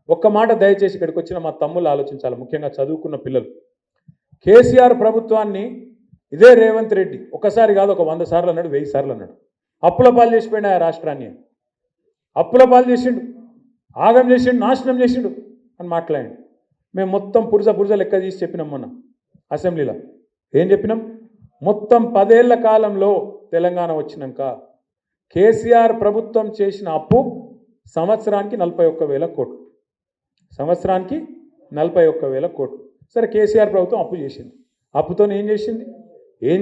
ఒక్క మాట దయచేసి ఇక్కడికి వచ్చిన మా తమ్ముళ్ళు ఆలోచించాలి, ముఖ్యంగా చదువుకున్న పిల్లలు. కేసీఆర్ ప్రభుత్వాన్ని ఇదే రేవంత్ రెడ్డి ఒకసారి కాదు ఒక 100 సార్లు అన్నాడు, 1000 సార్లు అన్నాడు. అప్పుల పాలు చేసిపోయిన ఆ రాష్ట్రాన్ని అప్పుల పాలు చేసిండు, ఆగం చేసిండు, నాశనం చేసిండు అని మాట్లాడండి. మేము మొత్తం పురుజ లెక్క తీసి చెప్పినాం మొన్న అసెంబ్లీలో. ఏం చెప్పినాం? మొత్తం 10 ఏళ్ల కాలంలో తెలంగాణ వచ్చినాక కేసీఆర్ ప్రభుత్వం చేసిన అప్పు సంవత్సరానికి 41,000 కోట్లు. సంవత్సరానికి 41,000 కోట్లు. సరే, కేసీఆర్ ప్రభుత్వం అప్పు చేసింది. అప్పుతో ఏం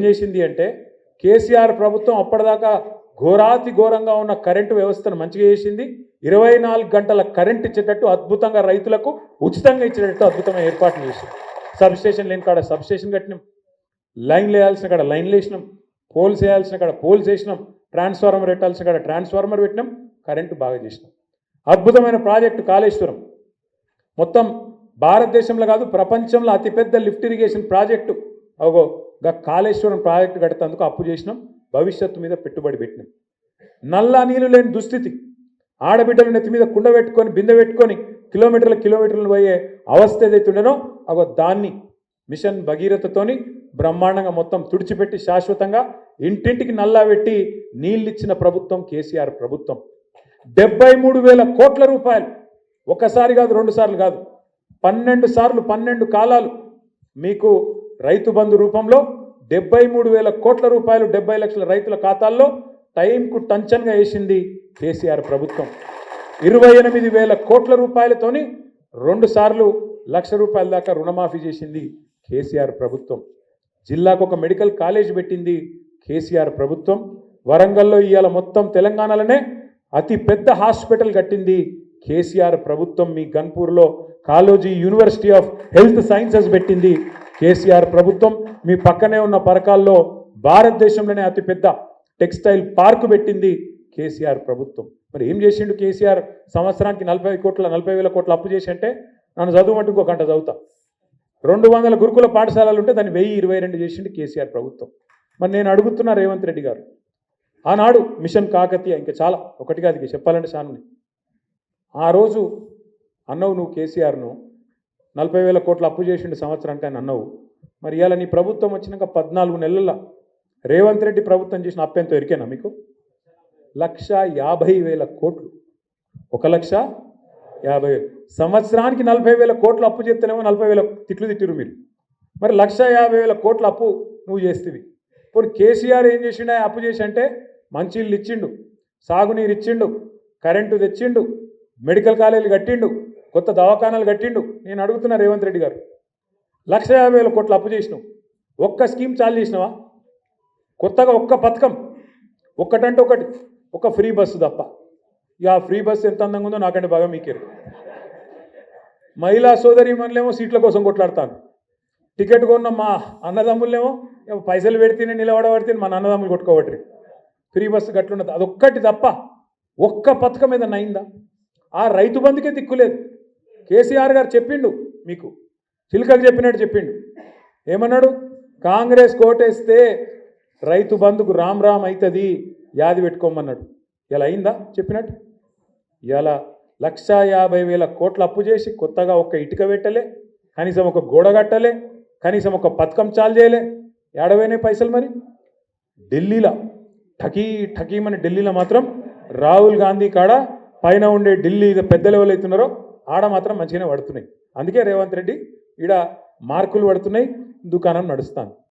చేసింది అంటే కేసీఆర్ ప్రభుత్వం అప్పటిదాకా ఘోరాతి ఘోరంగా ఉన్న కరెంటు వ్యవస్థను మంచిగా చేసింది. 24 గంటల కరెంట్ ఇచ్చేటట్టు అద్భుతంగా, రైతులకు ఉచితంగా ఇచ్చేటట్టు అద్భుతమైన ఏర్పాట్లు చేసింది. సబ్స్టేషన్ లేని కాడ సబ్స్టేషన్ కట్టినాం, లైన్లు వేయాల్సిన కాడ లైన్లు వేసినాం, పోల్స్ వేయాల్సిన కాడ పోల్స్ వేసినాం, ట్రాన్స్ఫార్మర్ పెట్టాల్సిన కాడ ట్రాన్స్ఫార్మర్ పెట్టినాం, కరెంటు బాగా చేసినాం. అద్భుతమైన ప్రాజెక్టు కాళేశ్వరం, మొత్తం భారతదేశంలో కాదు ప్రపంచంలో అతిపెద్ద lift irrigation project. Kaleshwaram project కట్టేందుకు అప్పు చేసినాం, భవిష్యత్తు మీద పెట్టుబడి పెట్టినాం. నల్లా నీళ్ళు లేని దుస్థితి, ఆడబిడ్డల నెత్తి మీద కుండ పెట్టుకొని బిందె పెట్టుకొని కిలోమీటర్లు పోయే అవస్థ ఏదైతే ఉండనో దాన్ని మిషన్ భగీరథతోని బ్రహ్మాండంగా మొత్తం తుడిచిపెట్టి శాశ్వతంగా ఇంటింటికి నల్లా పెట్టి నీళ్ళిచ్చిన ప్రభుత్వం కేసీఆర్ ప్రభుత్వం. 73,000 కోట్ల రూపాయలు, ఒకసారి కాదు 2 సార్లు కాదు, 12 సార్లు 12 కాలాలు మీకు రైతు బంధు రూపంలో 73,000 కోట్ల రూపాయలు 70 లక్షల రైతుల ఖాతాల్లో టైంకు టంచన్గా వేసింది కేసీఆర్ ప్రభుత్వం. 28,000 కోట్ల రూపాయలతోని 2 సార్లు ₹1,00,000 దాకా రుణమాఫీ చేసింది కేసీఆర్ ప్రభుత్వం. జిల్లాకు ఒక మెడికల్ కాలేజ్ పెట్టింది కేసీఆర్ ప్రభుత్వం. వరంగల్లో ఇవాళ మొత్తం తెలంగాణలోనే అతి పెద్ద హాస్పిటల్ కట్టింది కేసీఆర్ ప్రభుత్వం. మీ గన్పూర్లో Kaloji university of health sciences పెట్టింది కేసీఆర్ ప్రభుత్వం. మీ పక్కనే ఉన్న పరకాల్లో భారతదేశంలోనే అతిపెద్ద టెక్స్టైల్ పార్కు పెట్టింది కేసీఆర్ ప్రభుత్వం. మరి ఏం చేసిండు కేసీఆర్? సంవత్సరానికి 40,000 కోట్ల అప్పు చేసి అంటే నన్ను చదువుమంటే ఇంకో గంట చదువుతా. 200 గురుకుల పాఠశాలలు ఉంటే దాన్ని 1022 చేసిండు కేసీఆర్ ప్రభుత్వం. మరి నేను అడుగుతున్నా రేవంత్ రెడ్డి గారు, ఆనాడు మిషన్ కాకతీయ, ఇంకా చాలా ఒకటిగా అది చెప్పాలంటే చాలుని, ఆ రోజు అన్నవు నువ్వు కేసీఆర్ను 40,000 కోట్ల అప్పు చేసిండు సంవత్సరానికి అని అన్నవు. మరి ఇవాళ నీ ప్రభుత్వం వచ్చినాక 14 నెలల రేవంత్ రెడ్డి ప్రభుత్వం చేసిన అప్పు ఎంతో ఎరికేనా మీకు? 1,50,000 కోట్లు. 1,50,000. సంవత్సరానికి 40,000 కోట్ల అప్పు చేస్తేనేమో 40,000 తిట్లు తిట్టిరు మీరు. మరి 1,50,000 కోట్ల అప్పు నువ్వు చేస్తేవి. ఇప్పుడు కేసీఆర్ ఏం చేసిండు? అప్పు చేసి అంటే మంచిళ్ళు ఇచ్చిండు, సాగునీరు ఇచ్చిండు, కరెంటు తెచ్చిండు, మెడికల్ కాలేజీలు కట్టిండు, కొత్త దవాఖానాలు కట్టిండు. నేను అడుగుతున్నా రేవంత్ రెడ్డి గారు, 1,50,000 కోట్ల అప్పు చేసినావు, ఒక్క స్కీమ్ చాలు చేసినావా? కొత్తగా ఒక్క పథకం ఒక్కటంటే ఒకటి, ఒక ఫ్రీ బస్సు తప్ప. ఇక ఆ ఫ్రీ బస్సు ఎంత అందంగా ఉందో నాకంటే బాగా మీకేరు. మహిళా సోదరి మనలేమో సీట్ల కోసం కొట్లాడతాను, టికెట్ కొన్న మా అన్నదమ్ములేమో పైసలు పెడితేనే నిలబడబడితే మన అన్నదమ్ములు కొట్టుకోబట్టి ఫ్రీ బస్సు గట్లున్నది. అదొక్కటి తప్ప ఒక్క పథకం ఏదన్నా అయిందా? ఆ రైతు బంధుకే దిక్కులేదు. కేసీఆర్ గారు చెప్పిండు, మీకు చిలుకకు చెప్పినట్టు చెప్పిండు. ఏమన్నాడు? కాంగ్రెస్ కోటేస్తే రైతు బంధుకు రామ్ అవుతుంది, యాది పెట్టుకోమన్నాడు. ఇలా అయిందా చెప్పినట్టు? ఇలా 1,50,000 కోట్ల అప్పు చేసి కొత్తగా ఒక్క ఇటుక పెట్టలే, కనీసం ఒక గోడ కట్టలే, కనీసం ఒక పథకం చాలు చేయలే. ఏడవైనాయి పైసలు? మరి ఢిల్లీలో ఠకీమని ఢిల్లీలో మాత్రం రాహుల్ గాంధీ కాడ పైన ఉండే ఢిల్లీ పెద్ద లెవెల్ అవుతున్నారో ఆడ మాత్రం మంచిగానే పడుతున్నాయి. అందుకే రేవంత్ రెడ్డి ఈడ మార్కులు పడుతున్నాయి, దుకాణం నడుస్తాను.